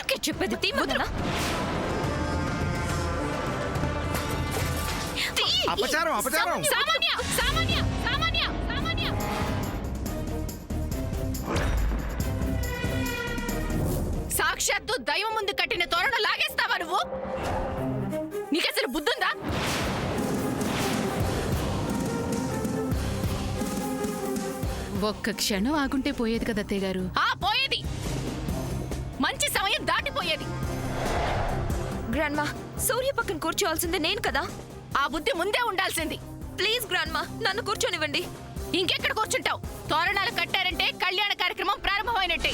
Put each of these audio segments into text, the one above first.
నాకే చెప్పేది తీమదనా? అపచారం అపచారం. సామాన్య సామాన్య సామాన్య సామాన్య సాక్షాత్తు దైవం ముందు కట్టిన తోరణ లాగేస్తావా నువ్వు? నీకసలు బుద్ధుందా? ఒక్క క్షణం ఆగుంటే పోయేది కదా అత్తయ్య గారు. పోయేది. మంచి సమయం దాటిపోయేది. గ్రాండ్మా, సూర్య పక్కన కూర్చోవాల్సిందే నేను కదా. ఆ బుద్ధి ముందే ఉండాల్సింది. ప్లీజ్ గ్రాండ్మా, నన్ను కూర్చోనివ్వండి. ఇంకెక్కడ కూర్చుంటావు? తోరణాలు కట్టారంటే కళ్యాణ కార్యక్రమం ప్రారంభమైనట్టే.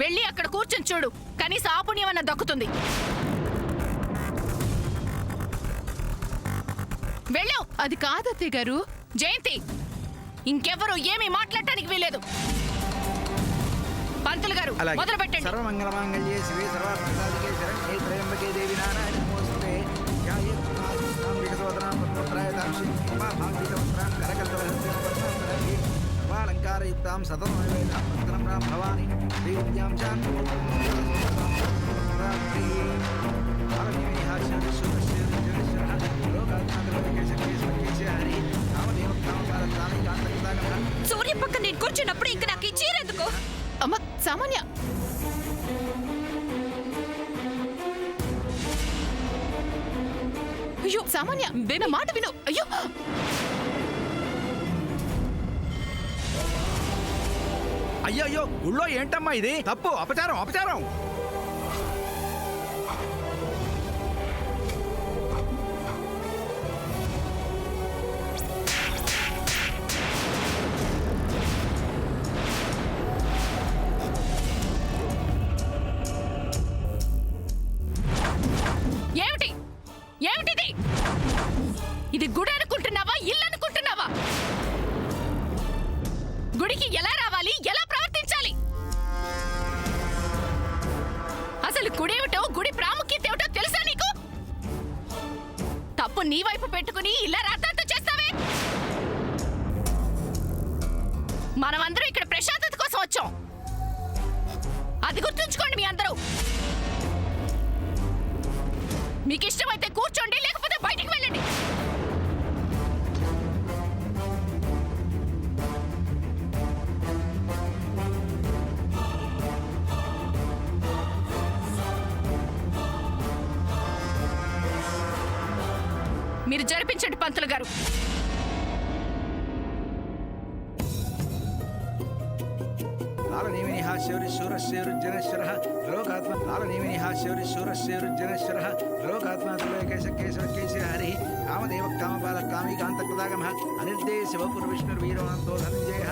వెళ్ళి అక్కడ కూర్చొని చూడు, కనీసం ఆ పుణ్యమన్నా దక్కుతుంది. వెళ్ళావు. అది కాదు అత్తయ్య గారు. జయంతి, ఇంకెవ్వరూ ఏమీ మాట్లాడటానికి వీలేదు. పంతులు గారు మొదలు పెట్టండి. సర్వమంగళమాంగళ్యే శివే సర్వార్థసాధికే శరణ్యే త్రయంబకే దేవి నారాయణి నమోస్తుతే. ధ్యాయేత్మాం వికసవదనాం పద్మప్రాయతాం శ్రీమాభాంగితవస్త్రాం కరకల్పవహస్యవస్త్రాం సర్వాలంకారయుక్తాం సతతమవేదాం మంత్రం రాం భవాని శ్రీవిద్యాం శాంతి సూర్య పక్కన నేను కూర్చున్నప్పుడు ఇంకా నాకు ఈ చీర ఎందుకు? అమ్మ సామాన్య, అయ్యో సామాన్య, నా మాట విను. అయ్యో అయ్యో గుళ్ళో ఏంటమ్మా ఇది? తప్పు, అపచారం అపచారం. ఏమిటి ఏమిటిది? ఇది గుడి అనుకుంటున్నావా, ఇల్లు అనుకుంటున్నావా? గుడికి ఎలా రావాలి, ఎలా ప్రవర్తించాలి? అసలు గుడేమిటో, గుడి ప్రాముఖ్యత ఏమిటో తెలుసా నీకు? తప్పు నీ వైపు పెట్టుకుని ఇలా రాద్దాంతో చేస్తావే. మనమందరం ఇక్కడ ప్రశాంతత కోసం వచ్చాం, అది గుర్తుంచుకోండి మీ అందరూ. మీకు ఇష్టమైతే కూర్చోండి, లేకపోతే బయటికి వెళ్ళండి. మీరు జరిపించండి పంతులు గారు. హరి కామదేవ కామపాల కామికాంతకృతాగమ అనిర్దేశ శివపుర విష్ణుర్వీరవంతో ధనంజయ.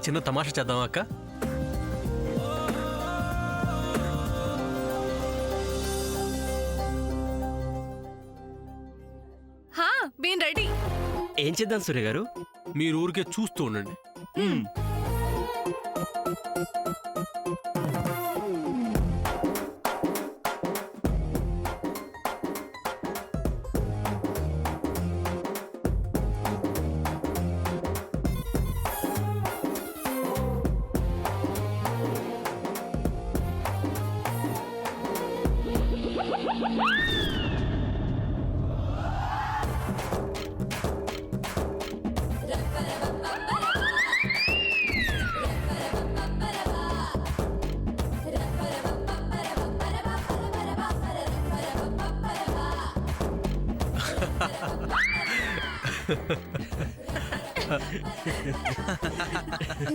చిన్న తమాషా చేద్దాం అక్క. ఏం చేద్దాం సూర్య గారు? మీరు ఊరికే చూస్తూ ఉండండి.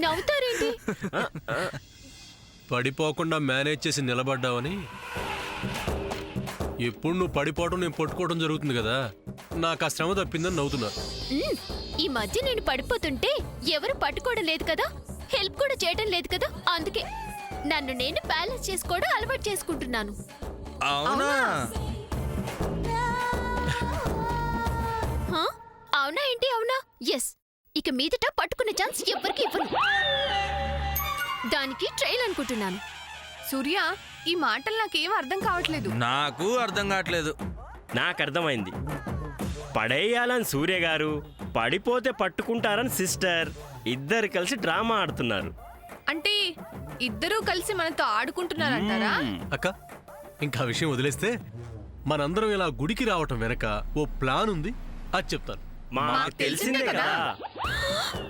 నవ్వుతారేంటి? పడిపోకుండా మేనేజ్ చేసి నిలబడ్డావని. ఎప్పుడు నువ్వు పడిపోవడం నేను పట్టుకోవడం జరుగుతుంది కదా, నాకు ఆ శ్రమ తప్పిందని నవ్వుతున్నారు. ఈ మధ్య నేను పడిపోతుంటే ఎవరు పట్టుకోవడం లేదు కదా, హెల్ప్ కూడా చేయడం లేదు కదా, అందుకే నన్ను నేను బ్యాలెన్స్ చేసుకోవడం అలవాటు చేసుకుంటున్నాను. అవునా? హా? అవునా ఏంటి? అవునా? ఎస్. ఇక మీదట పట్టుకునే ఛాన్స్ ఎవరికి ఇవ్వను. దానికి ట్రైల్ అనుకుంటున్నాను. సూర్య, ఈ మాటలు నాకేం అర్థం కావట్లేదు. నాకు అర్థం కావట్లేదు. నాకు అర్థమైంది. పడేయాలని సూర్య గారు, పడిపోతే పట్టుకుంటారని సిస్టర్, ఇద్దరు కలిసి డ్రామా ఆడుతున్నారు. అంటే ఇద్దరూ కలిసి మనతో ఆడుకుంటున్నారంటారా? అక్క, ఇంకా విషయం వదిలేస్తే మనందరం ఇలా గుడికి రావటం వెనక ఓ ప్లాన్ ఉంది, అది చెప్తాను. మాకు తెలిసిందే కదా.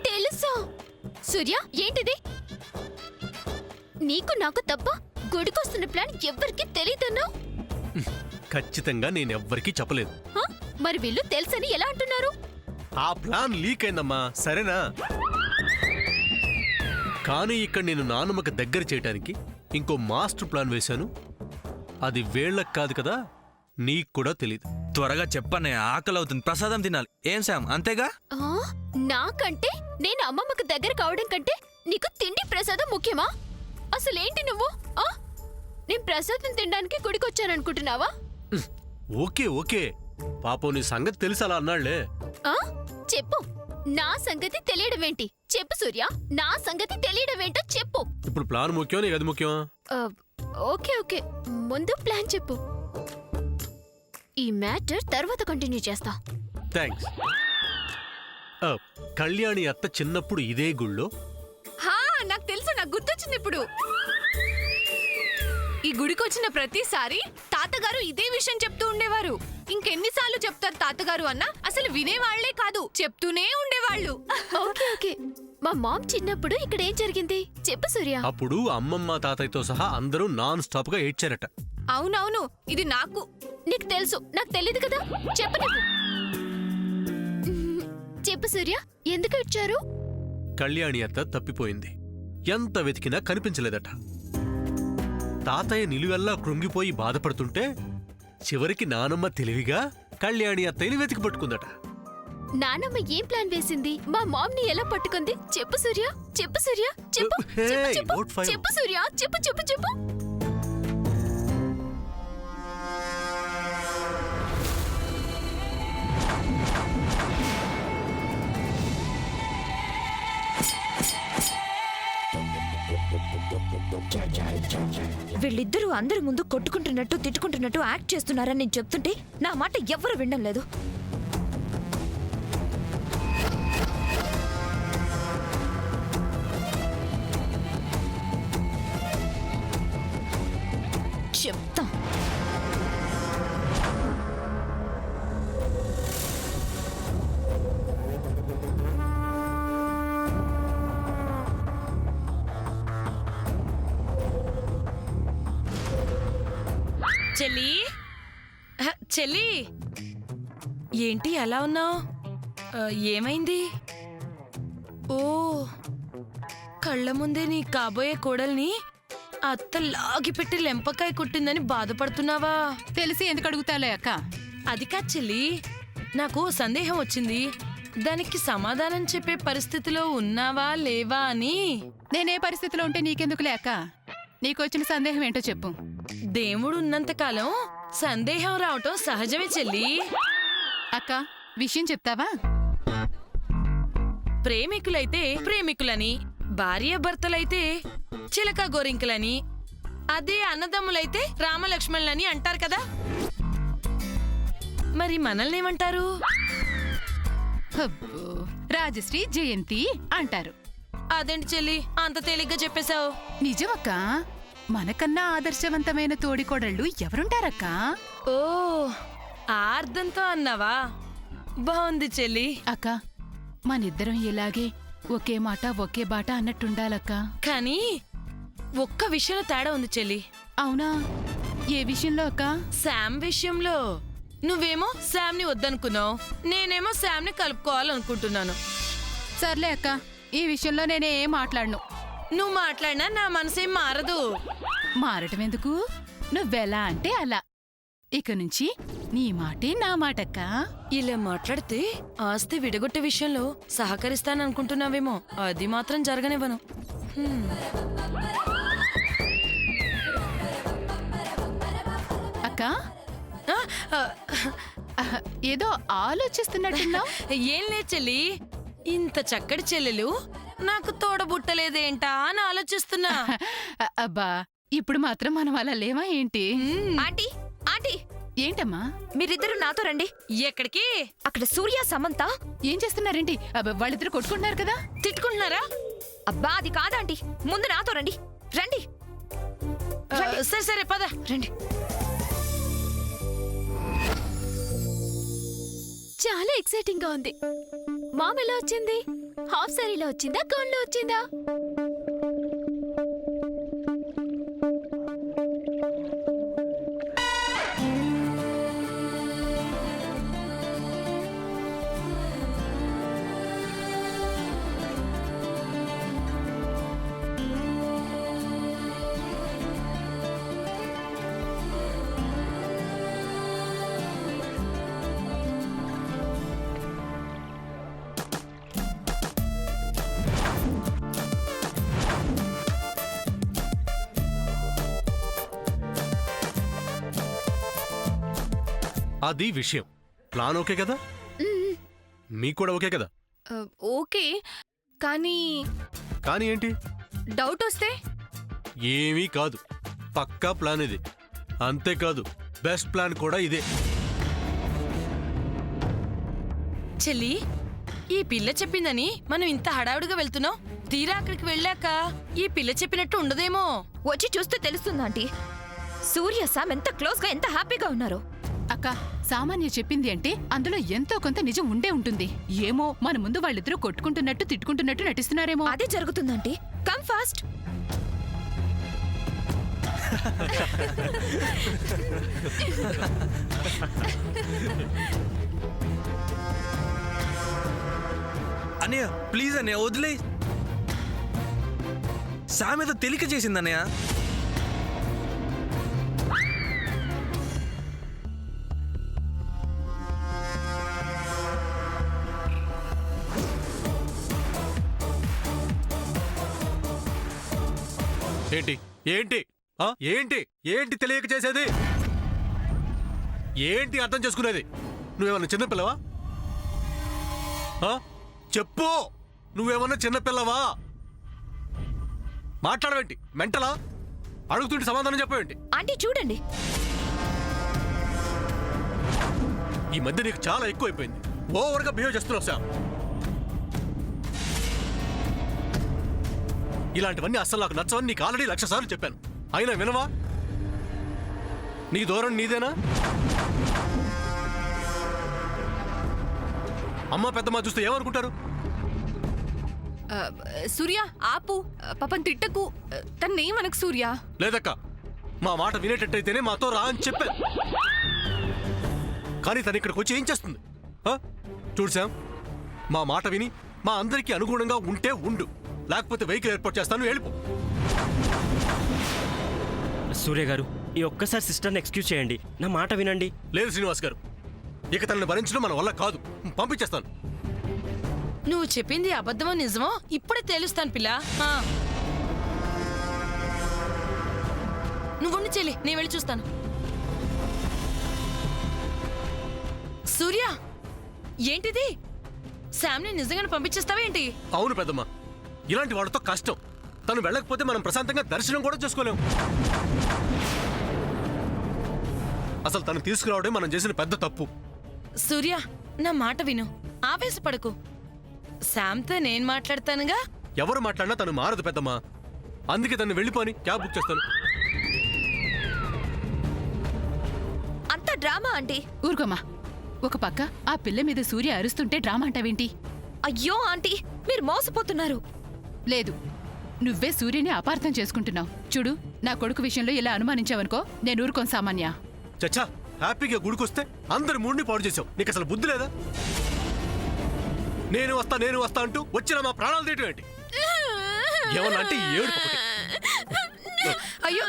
తెలుసా? సూర్య, ఏంటిది? నీకు నాకు తప్ప గుడికొస్తున్న ప్లాన్ ఎవ్వరికి తెలీదన్నా? ఖచ్చితంగా నేనెవ్వరికీ చెప్పలేదు. మరి వీళ్ళు తెలుసని ఎలా అంటున్నారు? ఆ ప్లాన్ లీక్ అయిందమ్మా, సరేనా? కానీ ఇక్కడ నేను నాన్నమ్మకి దగ్గర చేయటానికి ఇంకో మాస్టర్ ప్లాన్ వేశాను. అది వేళ్ళకి కాదు కదా, నీకు కూడా తెలీదు. త్వరగా చెప్పనే, ఆకలి అవుతుంది, ప్రసాదం తినాలి. ఏం శామ్, అంతేగా? నాకంటే నేను అమ్మమ్మకు దగ్గర కావడం కంటే నీకు తిండి ప్రసాదం ముఖ్యమా? అసలేంటి నువ్వు? నేను ప్రసాదం తినడానికి గుడికొచ్చాననుకుంటున్నావా? ఓకే ఓకే, పాపం నీ సంగతి తెలిసి అలా అన్నాళ్లే. చెప్పు, నా సంగతి తెలియడమేంటి? చెప్పు సూర్య, నా సంగతి తెలియడమేంటో చెప్పు. ఇప్పుడు ప్లాన్ ముఖ్యం, నీకు అది ముఖ్యం. ఓకే ఓకే, ముందు ప్లాన్ చెప్పు. ఈ మ్యాటర్ తర్వాత కంటిన్యూ చేస్తా. థ్యాంక్స్. కళ్యాణి అత్త చిన్నప్పుడు ఇదే గుళ్ళో. హా, నాకు తెలుసు, నాకు గుర్తొచ్చింది ఇప్పుడు. ఈ గుడికొచ్చిన ప్రతిసారి తాతగారు ఇదే విషయం చెప్తూ ఉండేవారు. ఇంకెన్నిసార్లు చెప్తారు తాతగారు అన్న, అసలు వినేవాళ్లే కాదు, చెప్తూనే ఉండేవాళ్ళు. ఓకే ఓకే, మా మామ్ చిన్నప్పుడు ఇక్కడ ఏం జరిగింది చెప్పు సూర్య. అప్పుడు అమ్మమ్మ తాతయ్యతో సహా అందరూ నాన్ స్టాప్ గా ఏడ్చారట. అవునవును, ఇది నాకు నీకు తెలుసు, నాకు తెలియదు కదా. చెప్పు నువ్వు. చెప్పు సూర్య, ఎందుకు ఇచ్చారు? కళ్యాణి అత్త తప్పిపోయింది. ఎంత వెతికినా కనిపించలేదట. తాతయ్య నిలువెల్లా కృంగిపోయి బాధపడుతుంటే చివరికి నానమ్మ తెలివిగా కళ్యాణి అత్తయ్యని వెతికి పట్టుకుందట. నానమ్మ ఏం ప్లాన్ వేసింది? మా మామ్ ని ఎలా పట్టుకుంది? చెప్పు సూర్య, చెప్పు సూర్య, చెప్పు చెప్పు చెప్పు చెప్పు సూర్య, చెప్పు చెప్పు చెప్పు. వీళ్ళిద్దరూ అందరి ముందు కొట్టుకుంటున్నట్టు తిట్టుకుంటున్నట్టు యాక్ట్ చేస్తున్నారని నేను చెప్తుంటే నా మాట ఎవ్వరు వినడం లేదు. చెప్తా. చెల్లి, చెల్లి, ఏంటి అలా ఉన్నావు? ఏమైంది? ఓ, కళ్ళ ముందే నీ కాబోయే కోడల్ని అత్త లాగిపెట్టి లెంపకాయ కుట్టిందని బాధపడుతున్నావా? తెలిసి ఎందుకు అడుగుతాలే అక్క? అది కాదు చెల్లి, నాకు సందేహం వచ్చింది. దానికి సమాధానం చెప్పే పరిస్థితిలో ఉన్నావా లేవా అని. నేనే పరిస్థితిలో ఉంటే నీకెందుకులే అక్క? నీకొచ్చిన సందేహం ఏంటో చెప్పు. దేవుడు ఉన్నంతకాలం సందేహం రావటం సహజమే చెల్లి. అక్క, విషయం చెప్తావా? ప్రేమికులైతే ప్రేమికులని, భార్యాభర్తలైతే చిలక గోరింకలని, అదే అన్నదమ్ములైతే రామలక్ష్మణులని అంటారు కదా. మరి మనల్ని ఏమంటారు? అబ్బో, రాజశ్రీ జయంతి అంటారు. అదేంటి చెల్లి అంత తేలిగ్గా చెప్పేశావు? నిజమక్క, మనకన్నా ఆదర్శవంతమైన తోడికోడళ్ళు ఎవరుంటారక్క? ఓ ఆ అర్థంతో అన్నావా? బాగుంది చెల్లి. అక్క, మనిద్దరం ఇలాగే ఒకే మాట ఒకే బాట అన్నట్టుండాలక్క. కానీ ఒక్క విషయంలో తేడా ఉంది చెల్లి. అవునా? ఏ విషయంలో అక్క? శామ్ విషయంలో. నువ్వేమో శామ్ని వద్దనుకున్నావు, నేనేమో శామ్ని కలుపుకోవాలనుకుంటున్నాను. సర్లే అక్క, ఈ విషయంలో నేనేం మాట్లాడను. నువ్వు మాట్లాడినా నా మనసేం మారదు. మారటం ఎందుకు? నువ్వెలా అంటే అలా. ఇక నుంచి నీ మాటే నా మాటక్క. ఇలా మాట్లాడితే ఆస్తి విడగొట్టే విషయంలో సహకరిస్తాననుకుంటున్నావేమో, అది మాత్రం జరగనివ్వను. అక్క, ఆ, ఆ, ఏదో ఆలోచిస్తున్నట్టున్నావు. ఏం లే చెల్లి, ఇంత చక్కటి చెల్లెలు నాకు తోడబుట్టలేదేంటా అని ఆలోచిస్తున్నా. అబ్బా, ఇప్పుడు మాత్రం మనం అలా లేవా ఏంటి? ఆంటీ ఆంటీ, ఏంటమ్మా? మీరిద్దరు నాతో రండి. ఎక్కడికి? అక్కడ సూర్య సమంత ఏం చేస్తున్నారేంటి? వాళ్ళిద్దరు కొట్టుకుంటున్నారు కదా. తిట్టుకుంటున్నారా? అబ్బా అది కాదాంటీ, ముందు నాతో రండి. రండి సరే సరే పద. రండి. చాలా ఎక్సైటింగ్ గా ఉంది. మామ్ ఎలా వచ్చింది? హాఫ్ సారీలో వచ్చిందా, గౌన్ లో వచ్చిందా? అది విషయం. ప్లాన్ ఓకే కదా? మీకు కూడా ఓకే కదా? ఓకే, కానీ కానీ ఏంటి? డౌట్ వస్తే? ఏమీ కాదు, పక్కా ప్లాన్ ఇది. అంతేకాదు, బెస్ట్ ప్లాన్ కూడా ఇదే. చెల్లి, ఈ పిల్ల చెప్పిందని మనం ఇంత హడావుడిగా వెళ్తున్నాం. తీరా అక్కడికి వెళ్ళాక ఈ పిల్ల చెప్పినట్టు ఉండదేమో. వచ్చి చూస్తే తెలుస్తుంది ఆంటీ, సూర్య సామ్ ఎంత క్లోజ్ గా, ఎంత హ్యాపీగా ఉన్నారో. అక్క, సామాన్య చెప్పింది అంటే అందులో ఎంతో కొంత నిజం ఉండే ఉంటుంది. ఏమో, మన ముందు వాళ్ళిద్దరూ కొట్టుకుంటున్నట్టు తిట్టుకుంటున్నట్టు నటిస్తున్నారేమో. అదే జరుగుతుందంటీ. Come fast. అన్నయ్య ప్లీజ్ అన్నయ్య వదిలే. శామ్ ఏదో తెలియక చేసిందన్నయ్య. ఏంటి ఏంటి ఆ? ఏంటి ఏంటి తెలియక చేసేది? ఏంటి అర్థం చేసుకునేది? నువ్వేమన్నా చిన్నపిల్లవా? చెప్పు, నువ్వేమన్నా చిన్నపిల్లవా? మాట్లాడవేంటి? మెంటలా? అడుగుతుంటే సమాధానం చెప్పవేంటి? ఆంటీ చూడండి, ఈ మధ్య నీకు చాలా ఎక్కువైపోయింది. ఓవర్గా బిహేవ్ చేస్తున్నావు సార్. ఇలాంటివన్నీ అస్సలు నాకు నచ్చవని నీకు ఆల్రెడీ 1,00,000 సార్లు చెప్పాను. అయినా వినవా? నీ ధోరణి నీదేనా? అమ్మ పెద్దమ్మ చూస్తే ఏమనుకుంటారు? సూర్య ఆపు, పాపం తిట్టకు, తన్నేమనకు సూర్య. లేదక్క, మా మాట వినేటట్టయితేనే మాతో రా అని చెప్పాను. కానీ తను ఇక్కడికి వచ్చి ఏం చేస్తుంది? చూడు శామ్, మా మాట విని మా అందరికీ అనుగుణంగా ఉంటే ఉండు, లేకపోతే వెహికల్ ఏర్పాటు చేస్తాను, వెళ్ళిపో. సూర్య గారు, ఈ ఒక్కసారి సిస్టర్ని ఎక్స్క్యూజ్ చేయండి, నా మాట వినండి. లేదు శ్రీనివాస్ గారు, ఇక తనని భరించడం మన వల్ల కాదు. పంపించేస్తాను. నువ్వు చెప్పింది అబద్ధమో నిజమో ఇప్పుడే తేలుస్తాను పిల్ల. నువ్వుండి చెల్లి, నేను వెళ్ళి చూస్తాను. సూర్య, ఏంటిది? శామ్ని నిజంగానే పంపించేస్తావేంటి? అవును పెద్దమ్మ, ఇలాంటి వాళ్ళతో కష్టం. తను వెళ్ళకపోతే మనం ప్రశాంతంగా దర్శనం కూడా చేసుకోలేం. అసలు తను తీసుకురావడం మనం చేసిన పెద్ద తప్పు. సూర్య, నా మాట విను, ఆవేశపడకు. శామ్తో నేను మాట్లాడతానుగా. ఎవరు మాట్లాడినా తను మారదు పెద్దమ్మ. అందుకే తను వెళ్ళిపోని క్యాబ్ బుక్ చేస్తాను. అంత డ్రామా ఆంటీ. ఊరుకోమా. ఒక పక్క ఆ పిల్ల మీద సూర్య అరుస్తుంటే డ్రామా అంటావేంటి? అయ్యో ఆంటీ, మీరు మోసపోతున్నారు. లేదు, నువ్వే సూర్యని అపార్థం చేసుకుంటున్నావు. చూడు, నా కొడుకు విషయంలో ఇలా అనుమానించావనుకో, నేను ఊరుకోను సామాన్య. చచ్చా, హ్యాపీగా గుడికొస్తే అందరి మూడ్ని పాడు చేసావు. నీకు అసలు బుద్ధి లేదా? నేను వస్తా అంటూ వచ్చిన మా ప్రాణాలు తీయటం ఏంటి? ఏమన్నా అంటే ఏడు ఒకటి. అయ్యో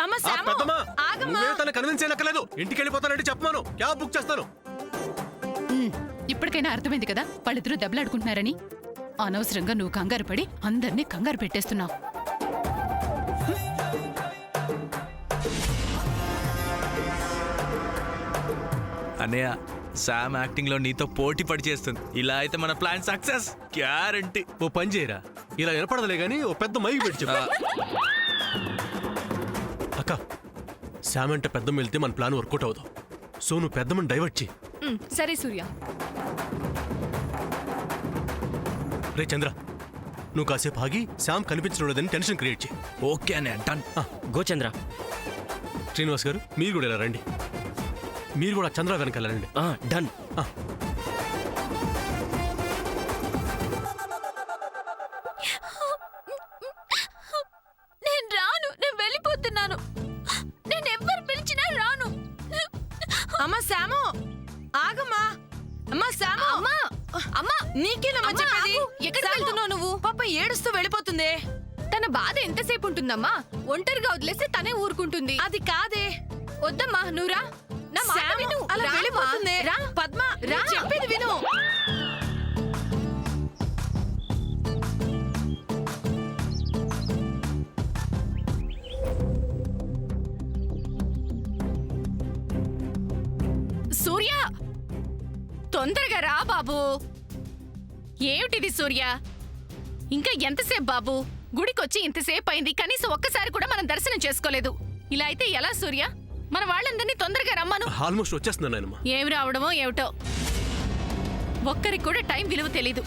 అమ్మ ఆ, శాము, పెద్దమ్మా, ఆగమ్మా. నువ్వే తను కన్విన్స్ చేయనక్కర్లేదు. ఇంటికి వెళ్ళిపోతానంటే చెప్పమాను, క్యాబ్ బుక్ చేస్తాను. ఇప్పటికైనా అర్థమైంది కదా వాళ్ళిద్దరూ దెబ్బలాడుకుంటున్నారని. అనవసరంగా నువ్వు కంగారు పడి అందరినీ కంగారు పెట్టేస్తున్నావు. అన్నయ్య, శామ్ యాక్టింగ్ లో నీతో పోటీ పడి చేస్తుంది. ఇలా అయితే మన ప్లాన్ సక్సెస్ గ్యారంటీ. ఓ పని చేయరా, ఇలా వినపడదులే గానీ ఓ పెద్ద మైక్ పెట్టి చెప్పు. అక్క, శామ్ అంటే పెద్దమ్మ వెళ్తే మన ప్లాన్ వర్కౌట్ అవుతాం. సో నువ్వు పెద్దమ్మని డైవర్ట్ చేయి. సరే సూర్య. రే చంద్ర, నువ్వు కాసేపు ఆగి శామ్ కనిపించడం లేదని టెన్షన్ క్రియేట్ చేయి. ఓకే అన్నయ్య, డన్. గో చంద్ర. శ్రీనివాస్ గారు, మీరు కూడా ఇలా రండి. మీరు కూడా చంద్ర వెనకాల రండి. డన్. నేను రాను, నేను వెళ్ళిపోతున్నాను. నేను ఎవ్వరు పిలిచినా రాను. అమ్మ శాము, ఆగమ్మా. అమ్మ శాము, అమ్మా, అమ్మా, నీకేనమ్మా అమ్మా, చెప్పేది? ఆగు. ఎక్కడికి శాము, వెళ్తున్నావు నువ్వు? పాప ఏడుస్తూ వెళ్ళిపోతుందే. తన బాధ ఎంతసేపు ఉంటుందమ్మా? ఒంటరిగా వదిలేస్తే తనే ఊరుకుంటుంది. అది కాదే. వద్దమ్మా, నువ్వు రా. నా మాట శాము, విను. అలా రామ్మా. వెళ్ళిపోతుందే. రా. పద్మ, రా. నేను చెప్పేది విను. సూర్య, తొందరగా రా బాబు. ఏమిటిది సూర్య? ఇంకా ఎంతసేపు బాబు? గుడికొచ్చి ఇంతసేపు అయింది, కనీసం ఒక్కసారి కూడా మనం దర్శనం చేసుకోలేదు. ఇలా అయితే ఎలా సూర్య? మన వాళ్ళందరినీ తొందరగా రమ్మను. ఆల్మోస్ట్ వచ్చేస్తున్నాను నాయనమ్మా. ఏమి రావడమో ఏమిటో. ఒక్కరికి కూడా టైం విలువ తెలీదు.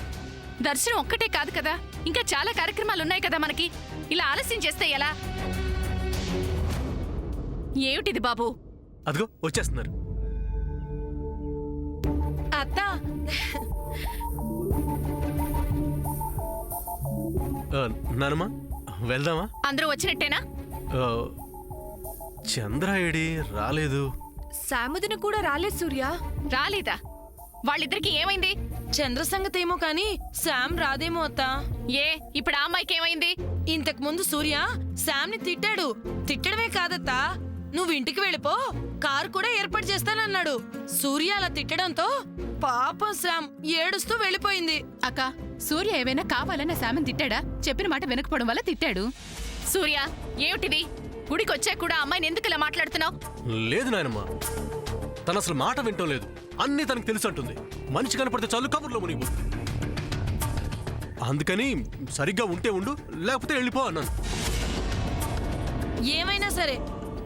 దర్శనం ఒక్కటే కాదు కదా, ఇంకా చాలా కార్యక్రమాలు ఉన్నాయి కదా మనకి. ఇలా ఆలస్యం చేస్తే ఎలా? ఏమిటిది బాబు? అదిగో వచ్చేస్తున్నారు. అత్త, నానమ్మా, వెళ్దామా? అందరూ వచ్చినట్టేనా? ఆ, చంద్ర ఏడి రాలేదు. సాముదిన కూడా రాలేదు సూర్య. రాలేదా? వాళ్ళిద్దరికి ఏమైంది? చంద్ర సంగతి ఏమో కానీ శామ్ రాదేమో అత్త. ఏ, ఇప్పుడు ఆ అమ్మాయికి ఏమైంది? ఇంతకు ముందు సూర్య శామ్ని తిట్టాడు. తిట్టడమే కాదత్తా, నువ్వు ఇంటికి వెళ్ళిపో, కారు కూడా ఏర్పాటు చేస్తానన్నాడు. సూర్య అలా తిట్టడంతో పాపం శామ్ ఏడుస్తూ వెళ్ళిపోయింది. అక్క, సూర్య ఏవైనా కావాలన్న శామన్ తిట్టాడా? చెప్పిన మాట వినకపోవడం వల్ల తిట్టాడు. సూర్య, ఏమిటిది? గుడికొచ్చా కూడా అమ్మాయిని ఎందుకు ఇలా మాట్లాడుతున్నావు? లేదు నాయనమ్మా, తను అసలు మాట వింటం లేదు. అన్నీ తనకు తెలుసు అంటుంది. మనిషి కనపడితే చాలు కబుర్లో మునిగిపో. అందుకని సరిగ్గా ఉంటే ఉండు, లేకపోతే వెళ్ళిపో అన్నాను. ఏమైనా సరే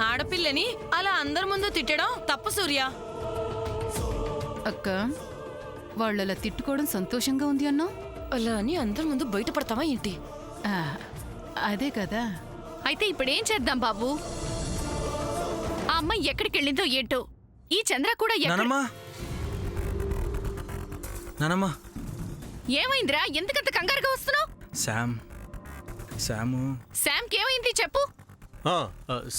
ఆడపిల్లని అలా అందరి ముందు తిట్టడం తప్పు సూర్య. అక్క, వాళ్ళలా తిట్టుకోవడం సంతోషంగా ఉంది అన్నావు. అలా అని అందరి ముందు బయటపడతావా ఏంటి? అదే కదా. అయితే ఇప్పుడేం చేద్దాం బాబు? ఆ అమ్మాయి ఎక్కడికి వెళ్ళిందో ఏంటో. ఈ చంద్ర కూడా నానమ్మా, నానమ్మా, ఏమైందిరా? ఎందుకంత కంగారుగా వస్తున్నావు? శాము శామ్కి ఏమైంది చెప్పు.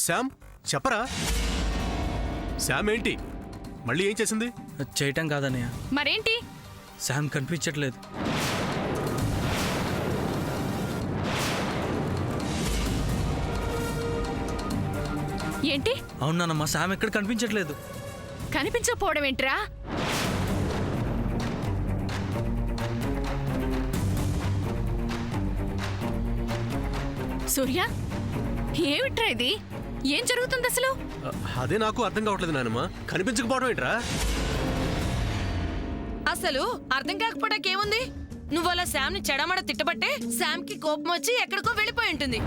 శామ్ చెప్పరా? శామ్ ఏంటి మళ్ళీ ఏం చేసింది? చేయటం కాదన్నయ్య, మరేంటి? శామ్ కనిపించట్లేదు. ఏంటి? అవునానమ్మా, శామ్ ఎక్కడ కనిపించట్లేదు. కనిపించకపోవడం ఏంట్రా? సూర్య, ఏమిట్రా ఇది? ఏం జరుగుతుంది అసలు? అదే నాకు అర్థం కావట్లేదు నాయనమ్మా. కనిపించకపోవడం ఏంట్రా? అసలు అర్థం కాకపోవడాకేముంది? నువ్వు అలా శామ్ ని చెడమడ తిట్టబట్టే శామ్ కి కోపం వచ్చి ఎక్కడికో వెళ్ళిపోయి ఉంటుంది.